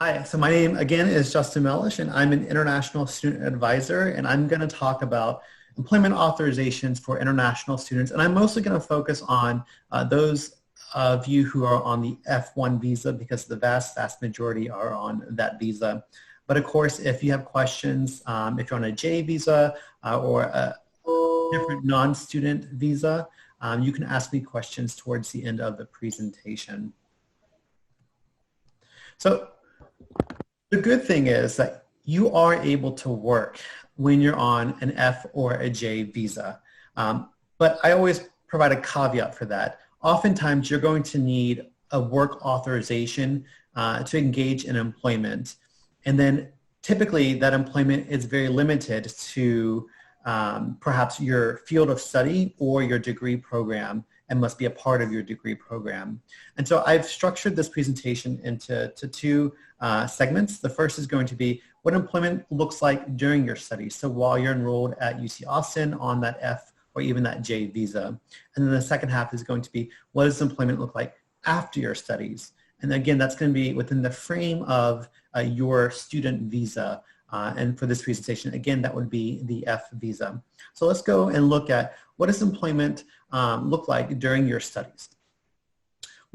Hi, so my name again is Justin Mellish, and I'm an international student advisor, and I'm going to talk about employment authorizations for international students. And I'm mostly going to focus on those of you who are on the F1 visa, because the vast majority are on that visa. But of course, if you have questions, if you're on a J visa or a different non-student visa, you can ask me questions towards the end of the presentation. So the good thing is that you are able to work when you're on an F or a J visa. But I always provide a caveat for that. Oftentimes you're going to need a work authorization to engage in employment. And then typically that employment is very limited to perhaps your field of study or your degree program, and must be a part of your degree program. And so I've structured this presentation into two segments. The first is going to be what employment looks like during your studies. So while you're enrolled at UC Austin on that F or even that J visa. And then the second half is going to be what does employment look like after your studies? And again, that's going to be within the frame of your student visa. And for this presentation, again, that would be the F visa. So let's go and look at what does employment look like during your studies.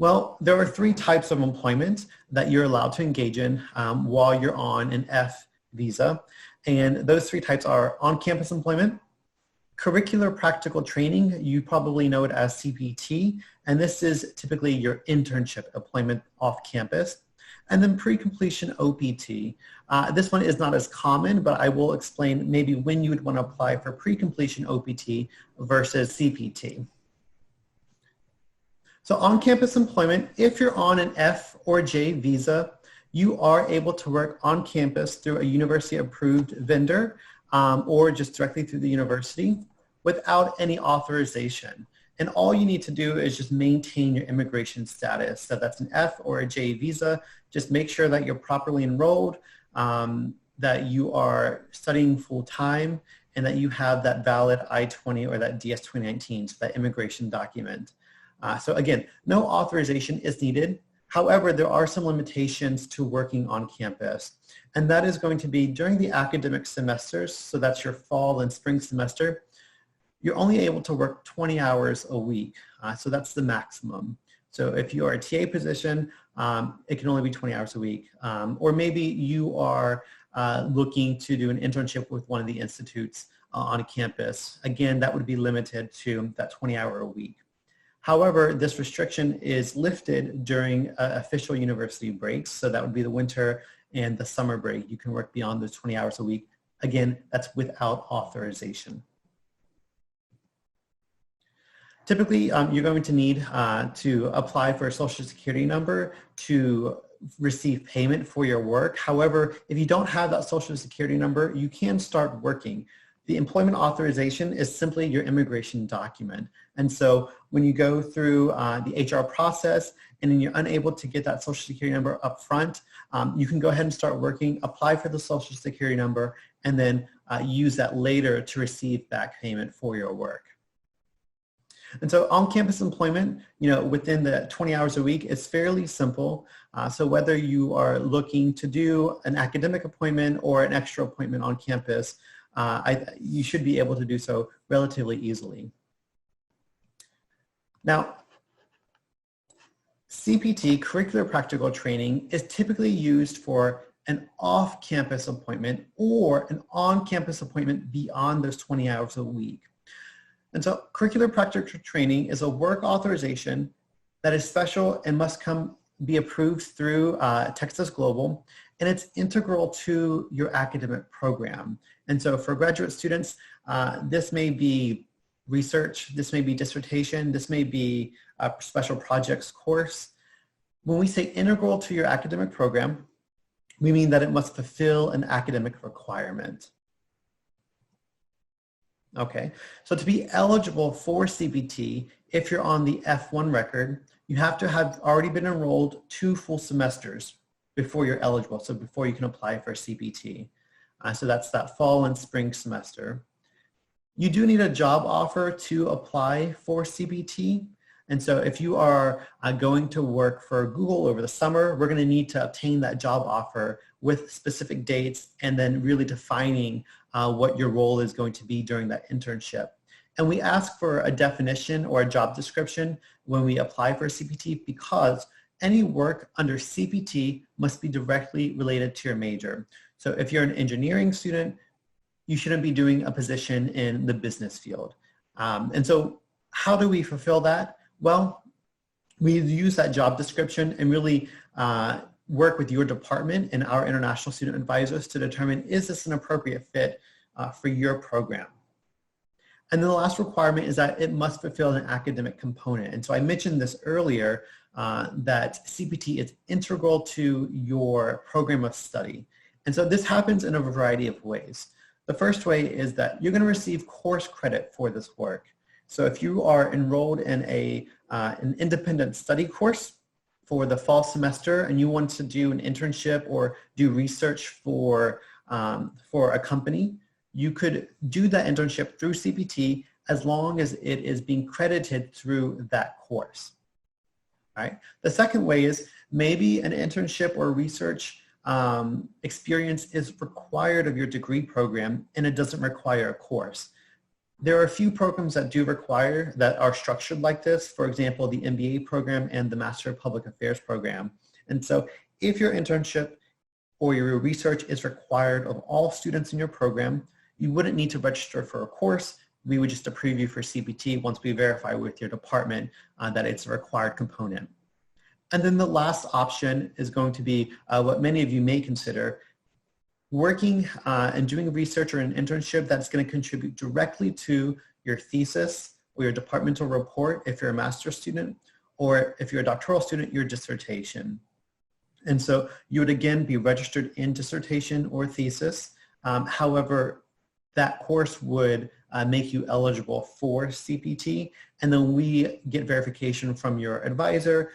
Well, there are three types of employment that you're allowed to engage in while you're on an F visa. And those three types are on-campus employment, curricular practical training, you probably know it as CPT, and this is typically your internship employment off campus. And then pre-completion OPT. This one is not as common, but I will explain maybe when you would want to apply for pre-completion OPT versus CPT. So on-campus employment, if you're on an F or J visa, you are able to work on campus through a university-approved vendor or just directly through the university without any authorization. And all you need to do is just maintain your immigration status. So that's an F or a J visa. Just make sure that you're properly enrolled, that you are studying full time, and that you have that valid I-20 or that DS-2019, so that immigration document. So again, no authorization is needed. However, there are some limitations to working on campus. And that is going to be during the academic semesters, so that's your fall and spring semester, you're only able to work 20 hours a week. So that's the maximum. So if you are a TA position, it can only be 20 hours a week. Or maybe you are looking to do an internship with one of the institutes on a campus. Again, that would be limited to that 20-hour a week. However, this restriction is lifted during official university breaks. So that would be the winter and the summer break. You can work beyond those 20 hours a week. Again, that's without authorization. Typically, you're going to need to apply for a social security number to receive payment for your work. However, if you don't have that social security number, you can start working. The employment authorization is simply your immigration document. And so when you go through the HR process and then you're unable to get that social security number up front, you can go ahead and start working, apply for the social security number, and then use that later to receive back payment for your work. And so on-campus employment, within the 20 hours a week is fairly simple. So whether you are looking to do an academic appointment or an extra appointment on campus, you should be able to do so relatively easily. Now, CPT, curricular practical training, is typically used for an off-campus appointment or an on-campus appointment beyond those 20 hours a week. And so curricular practical training is a work authorization that is special and must be approved through Texas Global, and it's integral to your academic program. And so for graduate students, this may be research, this may be dissertation, this may be a special projects course. When we say integral to your academic program, we mean that it must fulfill an academic requirement. Okay, so to be eligible for CPT, if you're on the F1 record, you have to have already been enrolled 2 full semesters before you're eligible, so before you can apply for CPT. So that's that fall and spring semester. You do need a job offer to apply for CPT. And so if you are going to work for Google over the summer, we're going to need to obtain that job offer with specific dates and then really defining what your role is going to be during that internship. And we ask for a definition or a job description when we apply for a CPT because any work under CPT must be directly related to your major. So if you're an engineering student, you shouldn't be doing a position in the business field. And so how do we fulfill that? Well, we use that job description and really work with your department and our international student advisors to determine, is this an appropriate fit for your program? And then the last requirement is that it must fulfill an academic component. And so I mentioned this earlier, that CPT is integral to your program of study. And so this happens in a variety of ways. The first way is that you're going to receive course credit for this work. So if you are enrolled in an independent study course for the fall semester and you want to do an internship or do research for a company, you could do that internship through CPT as long as it is being credited through that course. All right. The second way is maybe an internship or research experience is required of your degree program and it doesn't require a course. There are a few programs that do require, that are structured like this, for example, the MBA program and the Master of Public Affairs program. And so if your internship or your research is required of all students in your program, you wouldn't need to register for a course. We would just approve you for CPT once we verify with your department that it's a required component. And then the last option is going to be what many of you may consider, working and doing research or an internship that's going to contribute directly to your thesis or your departmental report if you're a master's student, or if you're a doctoral student, your dissertation. And so you would again be registered in dissertation or thesis. However, that course would make you eligible for CPT, and then we get verification from your advisor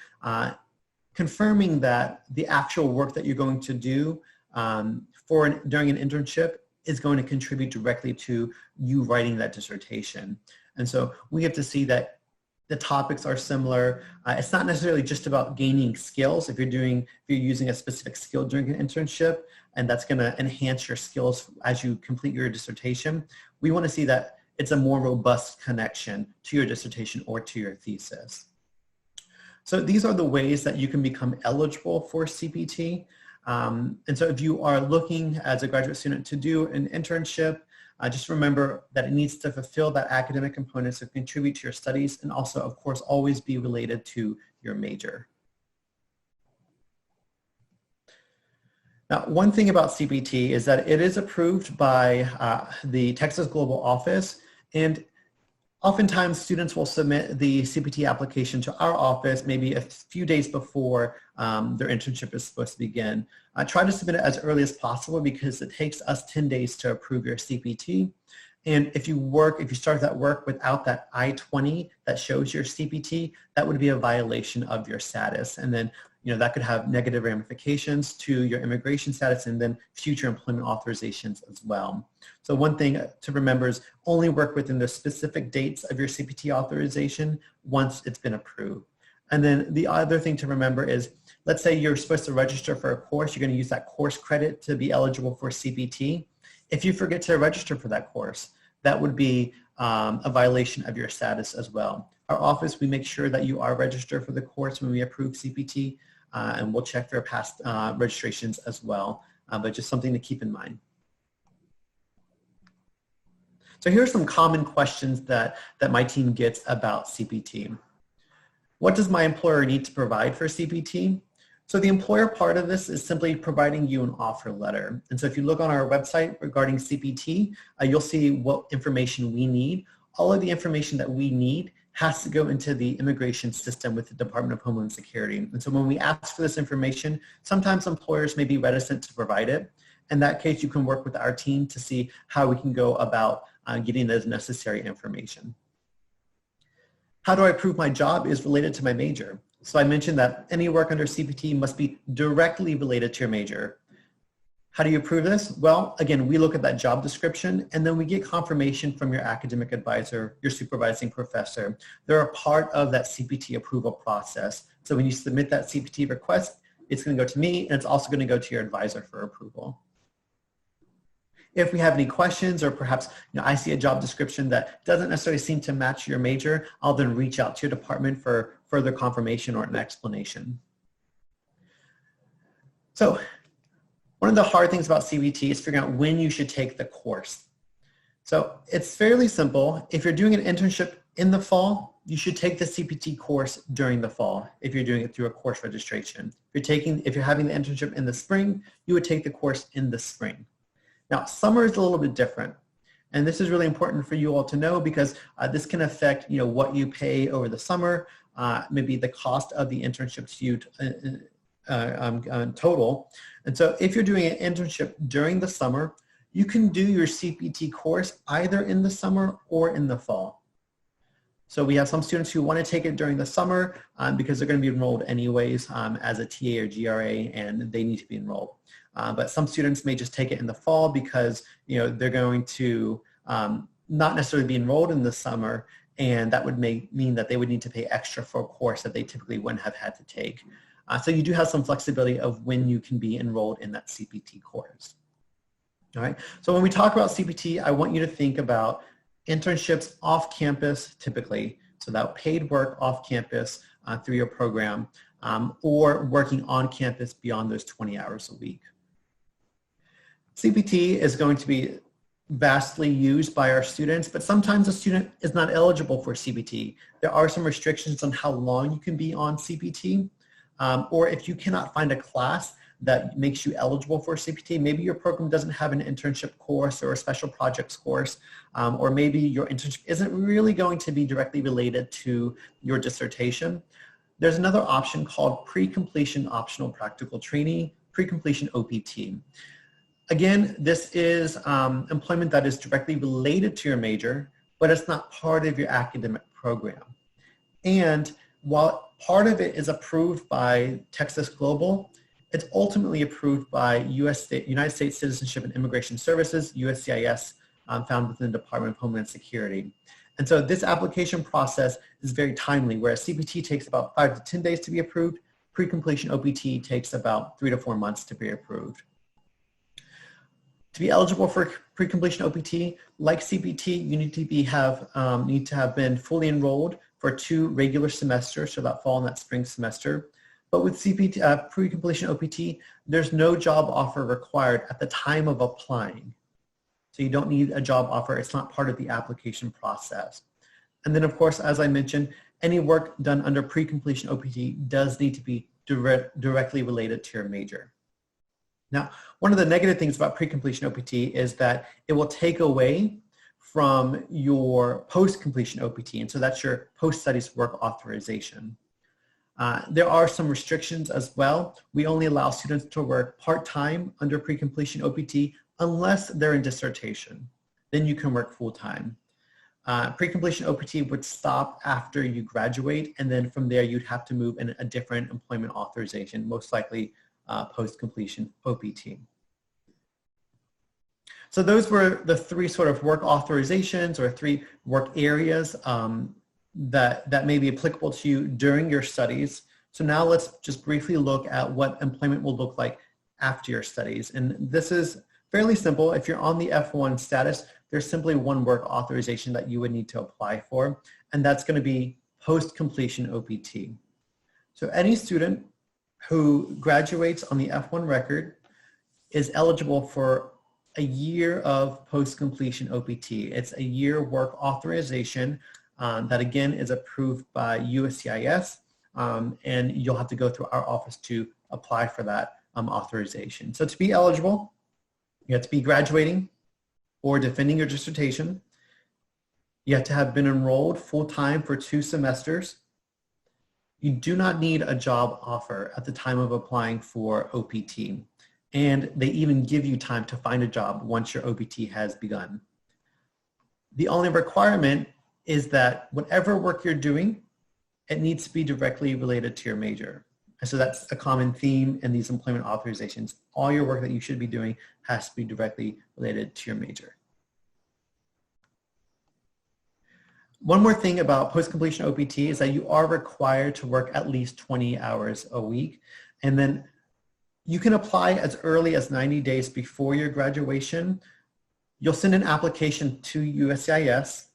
confirming that the actual work that you're going to do during an internship is going to contribute directly to you writing that dissertation. And so we have to see that the topics are similar. It's not necessarily just about gaining skills. If you're using a specific skill during an internship, and that's going to enhance your skills as you complete your dissertation, we want to see that it's a more robust connection to your dissertation or to your thesis. So these are the ways that you can become eligible for CPT. And so if you are looking as a graduate student to do an internship, just remember that it needs to fulfill that academic component, so contribute to your studies, and also, of course, always be related to your major. Now, one thing about CPT is that it is approved by the Texas Global Office, and oftentimes students will submit the CPT application to our office maybe a few days before their internship is supposed to begin. Try to submit it as early as possible because it takes us 10 days to approve your CPT. And if you start that work without that I-20 that shows your CPT, that would be a violation of your status. And then that could have negative ramifications to your immigration status and then future employment authorizations as well. So one thing to remember is only work within the specific dates of your CPT authorization once it's been approved. And then the other thing to remember is, let's say you're supposed to register for a course, you're going to use that course credit to be eligible for CPT. If you forget to register for that course, that would be a violation of your status as well. Our office, we make sure that you are registered for the course when we approve CPT, and we'll check for past registrations as well, but just something to keep in mind. So here are some common questions that my team gets about CPT. What does my employer need to provide for CPT? So the employer part of this is simply providing you an offer letter. And so if you look on our website regarding CPT, you'll see what information we need. All of the information that we need has to go into the immigration system with the Department of Homeland Security. And so when we ask for this information, sometimes employers may be reticent to provide it. In that case, you can work with our team to see how we can go about getting those necessary information. How do I prove my job is related to my major? So I mentioned that any work under CPT must be directly related to your major. How do you approve this? Well, again, we look at that job description and then we get confirmation from your academic advisor, your supervising professor. They're a part of that CPT approval process. So when you submit that CPT request, it's going to go to me and it's also going to go to your advisor for approval. If we have any questions or perhaps I see a job description that doesn't necessarily seem to match your major, I'll then reach out to your department for further confirmation or an explanation. So one of the hard things about CPT is figuring out when you should take the course. So it's fairly simple. If you're doing an internship in the fall, you should take the CPT course during the fall if you're doing it through a course registration. If you're having the internship in the spring, you would take the course in the spring. Now, summer is a little bit different. And this is really important for you all to know because this can affect what you pay over the summer, maybe the cost of the internship suite total. And so if you're doing an internship during the summer, you can do your CPT course either in the summer or in the fall. So we have some students who want to take it during the summer because they're going to be enrolled anyways as a TA or GRA and they need to be enrolled. But some students may just take it in the fall because they're going to not necessarily be enrolled in the summer, and that would mean that they would need to pay extra for a course that they typically wouldn't have had to take. So you do have some flexibility of when you can be enrolled in that CPT course. All right. So when we talk about CPT, I want you to think about internships off campus typically, so that paid work off campus through your program, or working on campus beyond those 20 hours a week. CPT is going to be vastly used by our students, but sometimes a student is not eligible for CPT. There are some restrictions on how long you can be on CPT, or if you cannot find a class that makes you eligible for CPT, maybe your program doesn't have an internship course or a special projects course, or maybe your internship isn't really going to be directly related to your dissertation. There's another option called pre-completion optional practical training, pre-completion OPT. Again, this is employment that is directly related to your major, but it's not part of your academic program. And while part of it is approved by Texas Global, it's ultimately approved by United States Citizenship and Immigration Services, USCIS, found within the Department of Homeland Security. And so this application process is very timely, whereas CPT takes about 5 to 10 days to be approved, pre-completion OPT takes about 3 to 4 months to be approved. To be eligible for pre-completion OPT, like CPT, you need to have been fully enrolled for 2 regular semesters, so that fall and that spring semester. But with CPT, pre-completion OPT, there's no job offer required at the time of applying. So you don't need a job offer. It's not part of the application process. And then of course, as I mentioned, any work done under pre-completion OPT does need to be directly related to your major. Now, one of the negative things about pre-completion OPT is that it will take away from your post-completion OPT, and so that's your post-studies work authorization. There are some restrictions as well. We only allow students to work part-time under pre-completion OPT unless they're in dissertation. Then you can work full-time. Pre-completion OPT would stop after you graduate, and then from there you'd have to move in a different employment authorization, most likely post-completion OPT. So those were the 3 sort of work authorizations or 3 work areas that may be applicable to you during your studies. So now let's just briefly look at what employment will look like after your studies. And this is fairly simple. If you're on the F1 status, there's simply one work authorization that you would need to apply for, and that's going to be post-completion OPT. So any student who graduates on the F1 record is eligible for a year of post-completion OPT. It's a year work authorization that again is approved by USCIS, and you'll have to go through our office to apply for that authorization. So to be eligible, you have to be graduating or defending your dissertation. You have to have been enrolled full-time for 2 semesters. You do not need a job offer at the time of applying for OPT. And they even give you time to find a job once your OPT has begun. The only requirement is that whatever work you're doing, it needs to be directly related to your major. And so that's a common theme in these employment authorizations. All your work that you should be doing has to be directly related to your major. One more thing about post-completion OPT is that you are required to work at least 20 hours a week. And then you can apply as early as 90 days before your graduation. You'll send an application to USCIS,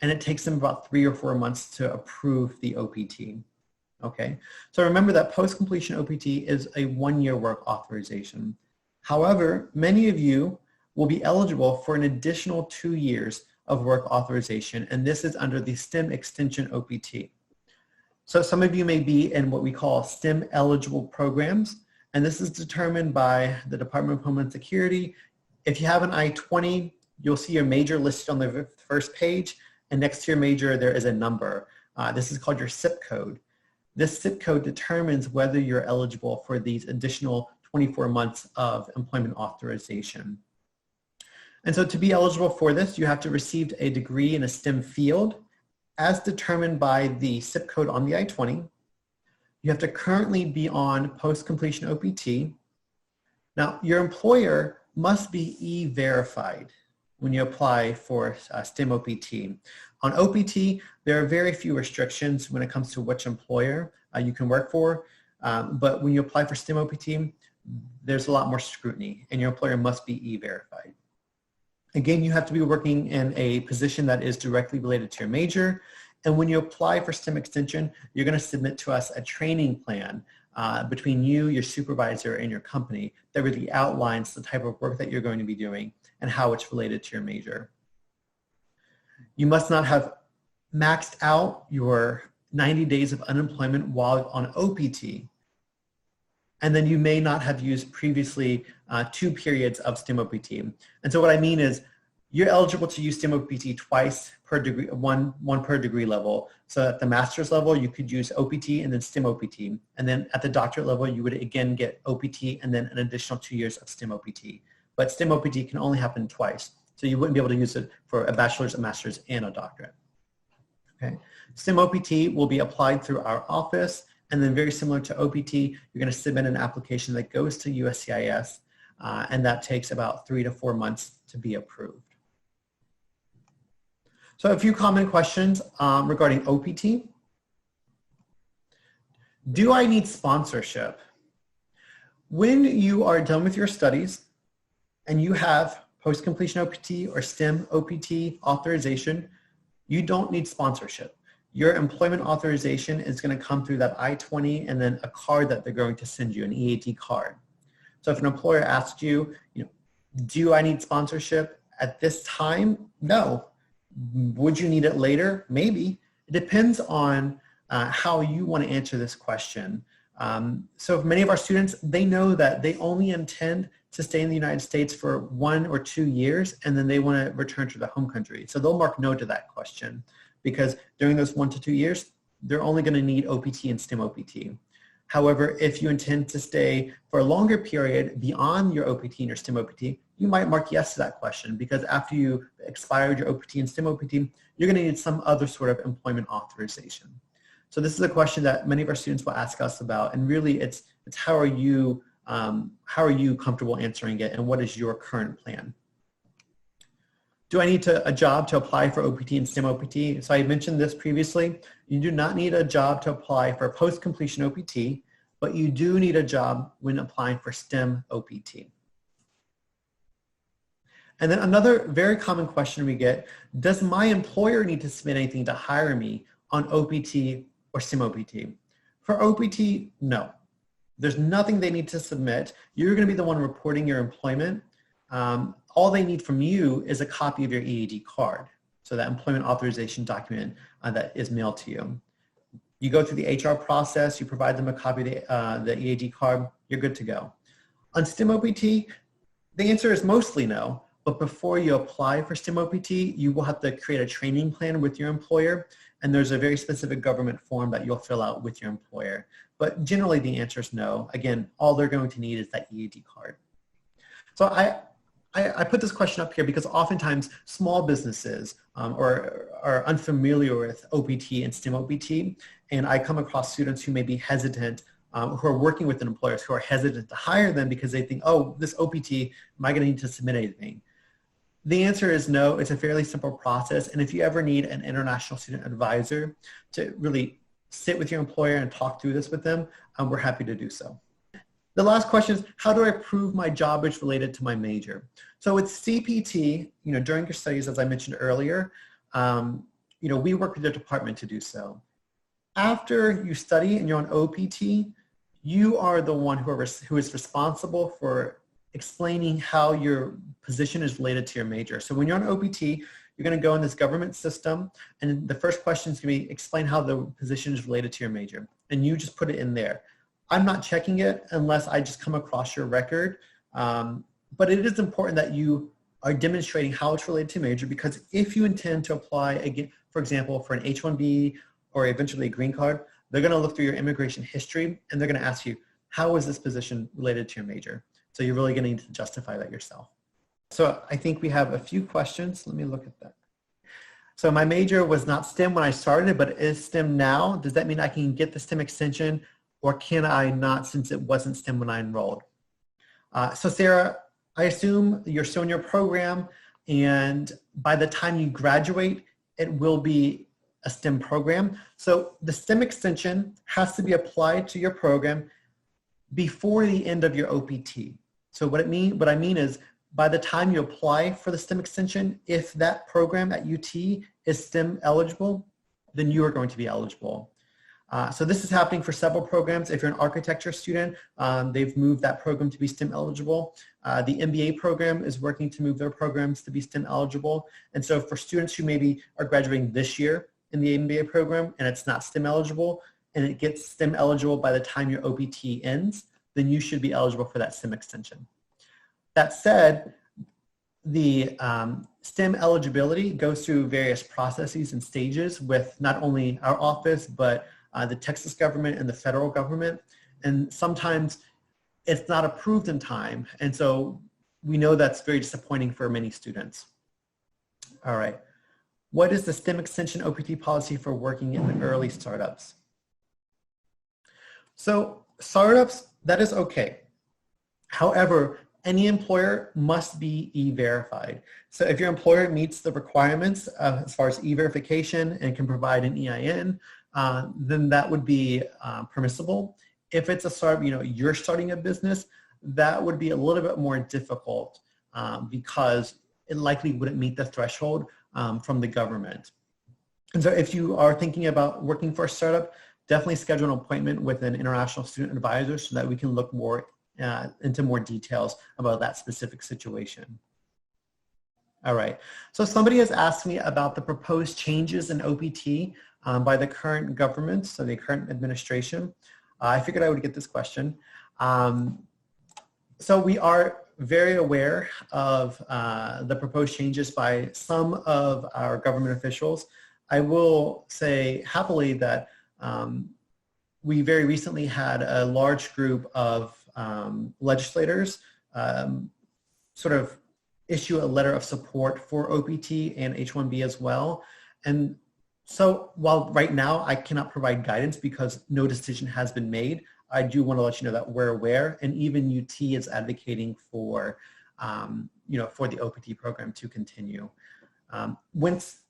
and it takes them about 3 or 4 months to approve the OPT. Okay, so remember that post-completion OPT is a 1-year work authorization. However, many of you will be eligible for an additional 2 years of work authorization, and this is under the STEM Extension OPT. So some of you may be in what we call STEM eligible programs, and this is determined by the Department of Homeland Security. If you have an I-20, you'll see your major listed on the first page, and next to your major there is a number. This is called your SIP code. This SIP code determines whether you're eligible for these additional 24 months of employment authorization. And so to be eligible for this, you have to receive a degree in a STEM field as determined by the SIP code on the I-20. You have to currently be on post-completion OPT. Now, your employer must be e-verified when you apply for STEM OPT. On OPT, there are very few restrictions when it comes to which employer you can work for, but when you apply for STEM OPT, there's a lot more scrutiny, and your employer must be e-verified. Again, you have to be working in a position that is directly related to your major, and when you apply for STEM Extension, you're going to submit to us a training plan between you, your supervisor, and your company that really outlines the type of work that you're going to be doing and how it's related to your major. You must not have maxed out your 90 days of unemployment while on OPT. And then you may not have used previously 2 periods of STEM OPT. And so what I mean is you're eligible to use STEM OPT twice per degree, one per degree level. So at the master's level, you could use OPT and then STEM OPT. And then at the doctorate level, you would again get OPT and then an additional 2 years of STEM OPT. But STEM OPT can only happen twice. So you wouldn't be able to use it for a bachelor's, a master's, and a doctorate. Okay. STEM OPT will be applied through our office, and then very similar to OPT, you're going to submit an application that goes to USCIS, and that takes about 3 to 4 months to be approved. So a few common questions regarding OPT. Do I need sponsorship? When you are done with your studies and you have post-completion OPT or STEM OPT authorization, you don't need sponsorship. Your employment authorization is going to come through that I-20 and then a card that they're going to send you, an EAD card. So if an employer asks you, do I need sponsorship at this time? No. Would you need it later? Maybe. It depends on how you want to answer this question. So for many of our students, they know that they only intend to stay in the United States for 1 or 2 years, and then they want to return to the home country. So they'll mark no to that question because during those 1 to 2 years, they're only going to need OPT and STEM OPT. However, if you intend to stay for a longer period beyond your OPT and your STEM OPT, you might mark yes to that question because after you expired your OPT and STEM OPT, you're going to need some other sort of employment authorization. So this is a question that many of our students will ask us about, and really it's how are you comfortable answering it, and what is your current plan? Do I need a job to apply for OPT and STEM OPT? So I mentioned this previously. You do not need a job to apply for post-completion OPT, but you do need a job when applying for STEM OPT. And then another very common question we get, does my employer need to submit anything to hire me on OPT or STEM OPT? For OPT, no. There's nothing they need to submit. You're going to be the one reporting your employment. All they need from you is a copy of your EAD card, so that employment authorization document that is mailed to you. You go through the HR process, you provide them a copy of the EAD card, you're good to go. On STEM OPT, the answer is mostly no, but before you apply for STEM OPT, you will have to create a training plan with your employer, and there's a very specific government form that you'll fill out with your employer. But generally the answer is no. Again, all they're going to need is that EAD card. So I put this question up here because oftentimes small businesses are unfamiliar with OPT and STEM OPT, and I come across students who may be hesitant who are working with employers who are hesitant to hire them because they think, oh, this OPT, am I going to need to submit anything? The answer is no. It's a fairly simple process. And if you ever need an international student advisor to really sit with your employer and talk through this with them, we're happy to do so. The last question is, how do I prove my job is related to my major? So with CPT, during your studies, as I mentioned earlier, we work with the department to do so. After you study and you're on OPT, you are the one who is responsible for explaining how your position is related to your major. So when you're on OPT, you're going to go in this government system, and the first question is going to be explain how the position is related to your major, and you just put it in there. I'm not checking it unless I just come across your record, but it is important that you are demonstrating how it's related to major, because if you intend to apply, again, for example, for an H-1B or eventually a green card, they're going to look through your immigration history and they're going to ask you, how is this position related to your major? So you're really going to need to justify that yourself. So I think we have a few questions. Let me look at that. So my major was not STEM when I started, but it is STEM now. Does that mean I can get the STEM extension, or can I not, since it wasn't STEM when I enrolled? So Sarah, I assume you're still in your program, and by the time you graduate, it will be a STEM program. So the STEM extension has to be applied to your program before the end of your OPT. So what I mean is, by the time you apply for the STEM extension, if that program at UT is STEM eligible, then you are going to be eligible. So this is happening for several programs. If you're an architecture student, they've moved that program to be STEM eligible. The MBA program is working to move their programs to be STEM eligible. And so for students who maybe are graduating this year in the MBA program and it's not STEM eligible, and it gets STEM eligible by the time your OPT ends, then you should be eligible for that STEM extension. That said, the STEM eligibility goes through various processes and stages with not only our office, but the Texas government and the federal government. And sometimes it's not approved in time. And so we know that's very disappointing for many students. All right. What is the STEM extension OPT policy for working in early startups? So startups, that is okay. However, any employer must be e-verified. So if your employer meets the requirements as far as e-verification and can provide an EIN, then that would be permissible. If it's a startup, you're starting a business, that would be a little bit more difficult because it likely wouldn't meet the threshold from the government. And so if you are thinking about working for a startup, definitely schedule an appointment with an international student advisor so that we can look more into more details about that specific situation. All right, so somebody has asked me about the proposed changes in OPT by the current government, so the current administration. I figured I would get this question. So we are very aware of the proposed changes by some of our government officials. I will say happily that we very recently had a large group of legislators sort of issue a letter of support for OPT and H-1B as well. And so while right now I cannot provide guidance because no decision has been made, I do want to let you know that we're aware, and even UT is advocating for, for the OPT program to continue.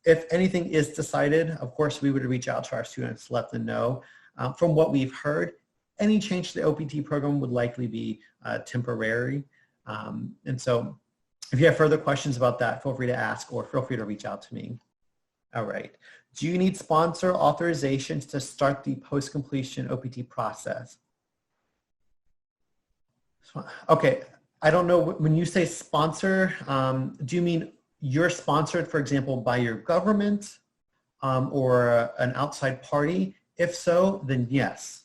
If anything is decided, of course, we would reach out to our students to let them know. From what we've heard, any change to the OPT program would likely be temporary. And so if you have further questions about that, feel free to ask or feel free to reach out to me. All right. Do you need sponsor authorizations to start the post-completion OPT process? Okay. I don't know, when you say sponsor, do you mean you're sponsored, for example, by your government or an outside party? If so, then yes.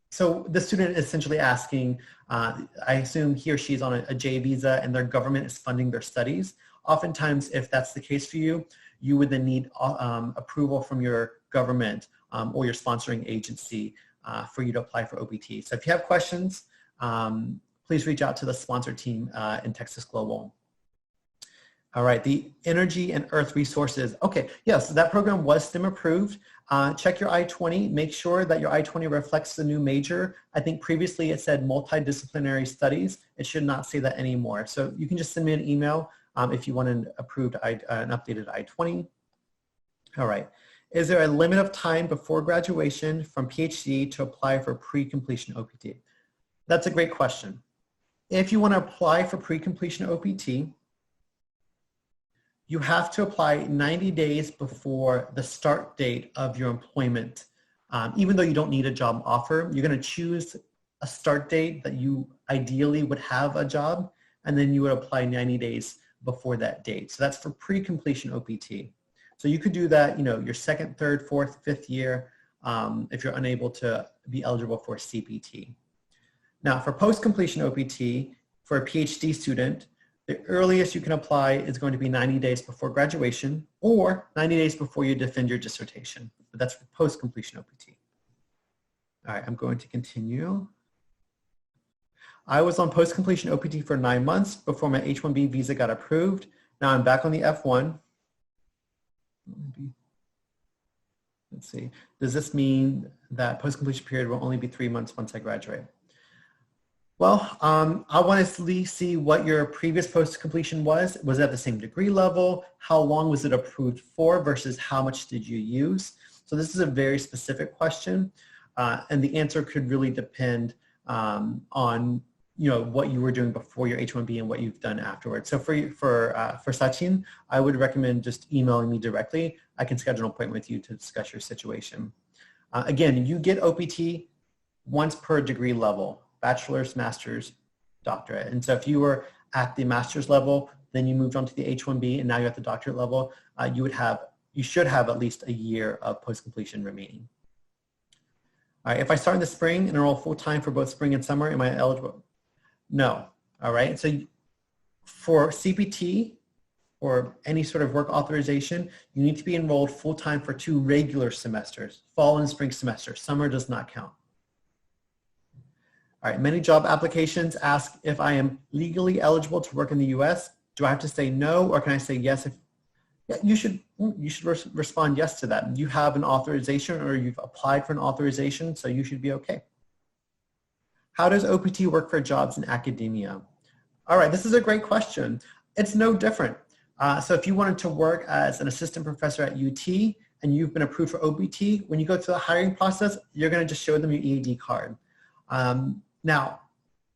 So the student is essentially asking, I assume he or she is on a J visa and their government is funding their studies. Oftentimes, if that's the case for you, you would then need approval from your government or your sponsoring agency for you to apply for OPT. So if you have questions, please reach out to the sponsor team in Texas Global. All right, the energy and earth resources. Okay, yes, that program was STEM approved. Check your I-20. Make sure that your I-20 reflects the new major. I think previously it said multidisciplinary studies. It should not say that anymore. So you can just send me an email if you want an updated I-20. All right. Is there a limit of time before graduation from PhD to apply for pre-completion OPT? That's a great question. If you want to apply for pre-completion OPT, you have to apply 90 days before the start date of your employment. Even though you don't need a job offer, you're going to choose a start date that you ideally would have a job, and then you would apply 90 days before that date. So that's for pre-completion OPT. So you could do that, your second, third, fourth, fifth year if you're unable to be eligible for CPT. Now for post-completion OPT, for a PhD student, the earliest you can apply is going to be 90 days before graduation or 90 days before you defend your dissertation. But that's for post-completion OPT. All right, I'm going to continue. I was on post-completion OPT for 9 months before my H-1B visa got approved. Now I'm back on the F1. Let's see. Does this mean that post-completion period will only be 3 months once I graduate? Well, I want to see what your previous post-completion was. Was it at the same degree level? How long was it approved for versus how much did you use? So this is a very specific question, and the answer could really depend on what you were doing before your H-1B and what you've done afterwards. So for Sachin, I would recommend just emailing me directly. I can schedule an appointment with you to discuss your situation. Again, you get OPT once per degree level. Bachelor's, master's, doctorate. And so if you were at the master's level, then you moved on to the H-1B and now you're at the doctorate level, you should have at least a year of post-completion remaining. All right, if I start in the spring and enroll full-time for both spring and summer, am I eligible? No, all right. So for CPT or any sort of work authorization, you need to be enrolled full-time for 2 regular semesters, fall and spring semester. Summer does not count. All right, many job applications ask if I am legally eligible to work in the US. Do I have to say no, or can I say yes? Yeah, you should respond yes to that. You have an authorization or you've applied for an authorization, so you should be okay. How does OPT work for jobs in academia? All right, this is a great question. It's no different. So if you wanted to work as an assistant professor at UT and you've been approved for OPT, when you go through the hiring process, you're gonna just show them your EAD card. Now,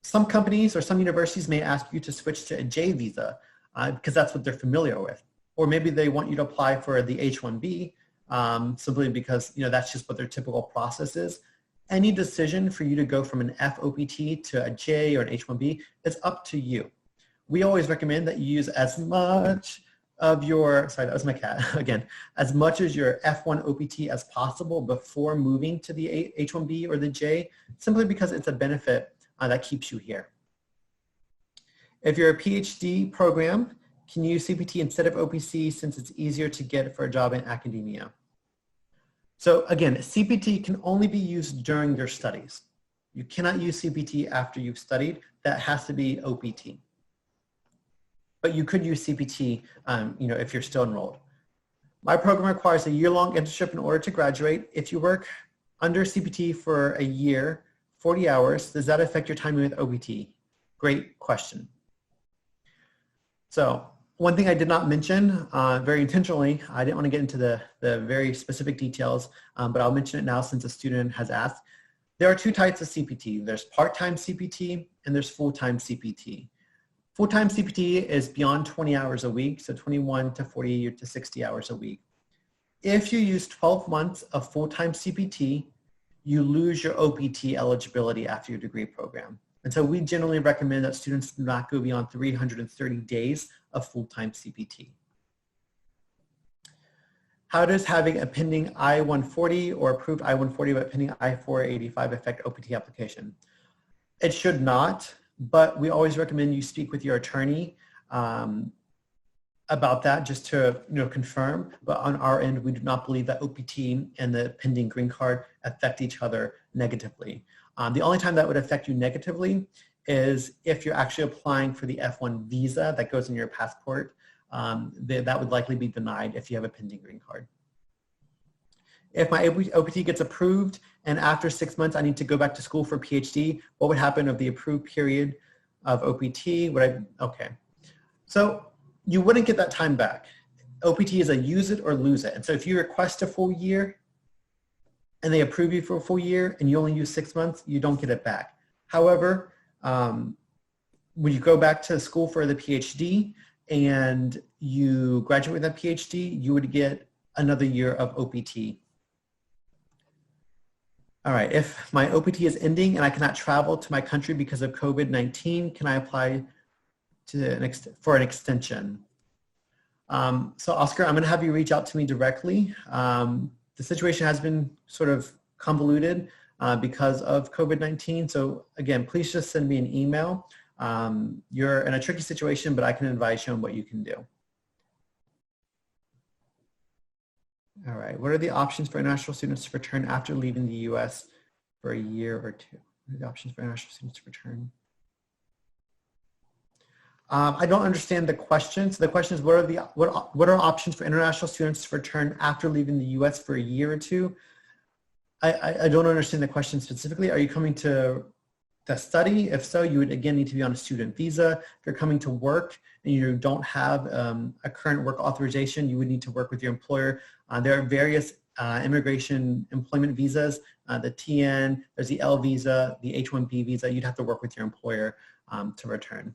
some companies or some universities may ask you to switch to a J visa because that's what they're familiar with. Or maybe they want you to apply for the H-1B simply because that's just what their typical process is. Any decision for you to go from an FOPT to a J or an H-1B is up to you. We always recommend that you use as much of your, sorry, that was my cat, again, as much as your F1 OPT as possible before moving to the H-1B or the J, simply because it's a benefit that keeps you here. If you're a PhD program, can you use CPT instead of OPC since it's easier to get for a job in academia? So again, CPT can only be used during your studies. You cannot use CPT after you've studied. That has to be OPT. But you could use CPT if you're still enrolled. My program requires a year-long internship in order to graduate. If you work under CPT for a year, 40 hours, does that affect your timing with OPT? Great question. So one thing I did not mention, very intentionally, I didn't want to get into the very specific details, but I'll mention it now since a student has asked. There are 2 types of CPT. There's part-time CPT and there's full-time CPT. Full-time CPT is beyond 20 hours a week, so 21 to 40 to 60 hours a week. If you use 12 months of full-time CPT, you lose your OPT eligibility after your degree program. And so we generally recommend that students do not go beyond 330 days of full-time CPT. How does having a pending I-140 or approved I-140 but pending I-485 affect OPT application? It should not. But we always recommend you speak with your attorney about that just to confirm. But on our end, we do not believe that OPT and the pending green card affect each other negatively. The only time that would affect you negatively is if you're actually applying for the F1 visa that goes in your passport. That would likely be denied if you have a pending green card. If my OPT gets approved and after 6 months I need to go back to school for PhD, what would happen of the approved period of OPT? Okay. So you wouldn't get that time back. OPT is a use it or lose it. And so if you request a full year and they approve you for a full year and you only use 6 months, you don't get it back. However, when you go back to school for the PhD and you graduate with that PhD, you would get another year of OPT. All right, if my OPT is ending and I cannot travel to my country because of COVID-19, can I apply for an extension? So Oscar, I'm gonna have you reach out to me directly. The situation has been sort of convoluted because of COVID-19. So again, please just send me an email. You're in a tricky situation, but I can advise you on what you can do. All right, what are the options for international students to return after leaving the US for a year or two? What are the options for international students to return? I don't understand the question. So the question is, what are options for international students to return after leaving the US for a year or two? I don't understand the question specifically. Are you coming to study? If so, you would again need to be on a student visa. If you're coming to work and you don't have a current work authorization, you would need to work with your employer. There are various immigration employment visas, the TN, there's the L visa, the H-1B visa. You'd have to work with your employer to return.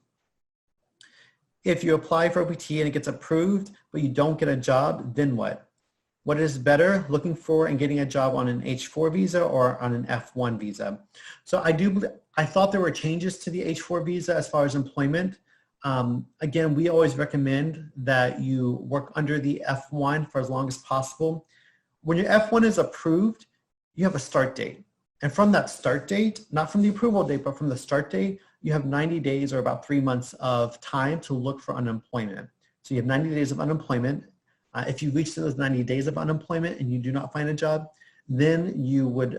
If you apply for OPT and it gets approved, but you don't get a job, then what? What is better, looking for and getting a job on an H-4 visa or on an F-1 visa? So I thought there were changes to the H-4 visa as far as employment. Again, we always recommend that you work under the F-1 for as long as possible. When your F-1 is approved, you have a start date. And from that start date, not from the approval date, but from the start date, you have 90 days or about 3 months of time to look for unemployment. So you have 90 days of unemployment. If you reach those 90 days of unemployment and you do not find a job, then you would,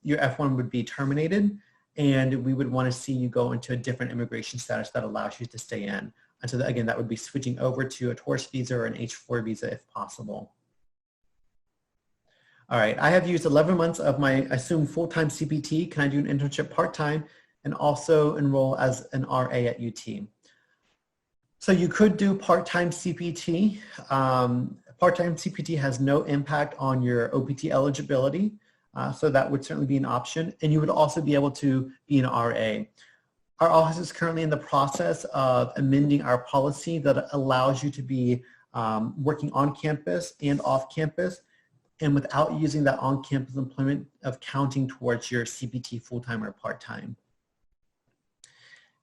your F-1 would be terminated, and we would want to see you go into a different immigration status that allows you to stay in. And so again, that would be switching over to a tourist visa or an H-4 visa if possible. All right, I have used 11 months of my assumed full-time CPT. Can I do an internship part-time and also enroll as an RA at UT? So you could do part-time CPT. Part-time CPT has no impact on your OPT eligibility. So that would certainly be an option. And you would also be able to be an RA. Our office is currently in the process of amending our policy that allows you to be working on campus and off campus, and without using that on-campus employment of counting towards your CPT full-time or part-time.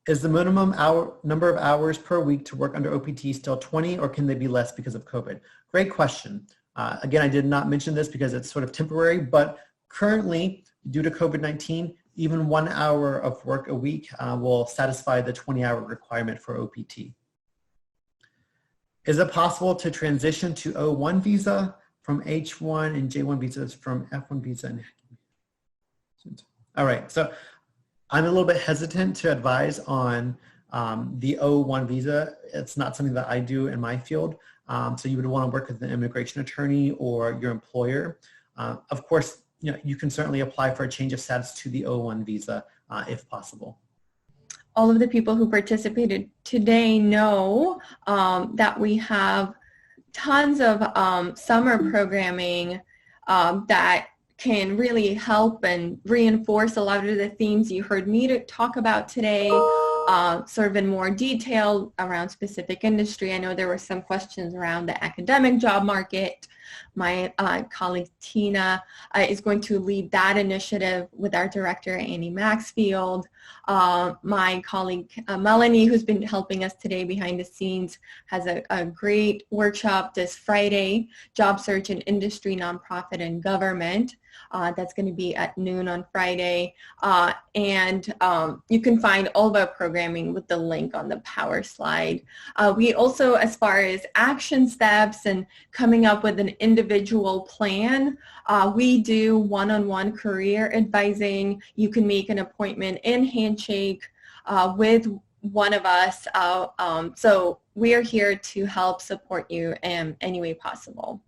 Is the minimum number of hours per week to work under OPT still 20, or can they be less because of COVID? Great question. Again, I did not mention this because it's sort of temporary, but currently, due to COVID-19, even 1 hour of work a week will satisfy the 20-hour requirement for OPT. Is it possible to transition to O1 visa from H1 and J1 visas from F1 visa? All right, so I'm a little bit hesitant to advise on the O1 visa. It's not something that I do in my field. So you would want to work with an immigration attorney or your employer. Of course, you can certainly apply for a change of status to the O1 visa if possible. All of the people who participated today know that we have tons of summer programming that can really help and reinforce a lot of the themes you heard me talk about today, sort of in more detail around specific industry. I know there were some questions around the academic job market. My colleague Tina is going to lead that initiative with our director, Annie Maxfield. My colleague Melanie, who's been helping us today behind the scenes, has a great workshop this Friday, Job Search in Industry, Nonprofit, and Government. That's going to be at noon on Friday. And you can find all of our programming with the link on the power slide. We also, as far as action steps and coming up with an individual plan, we do one-on-one career advising. You can make an appointment in Handshake with one of us. So we are here to help support you in any way possible.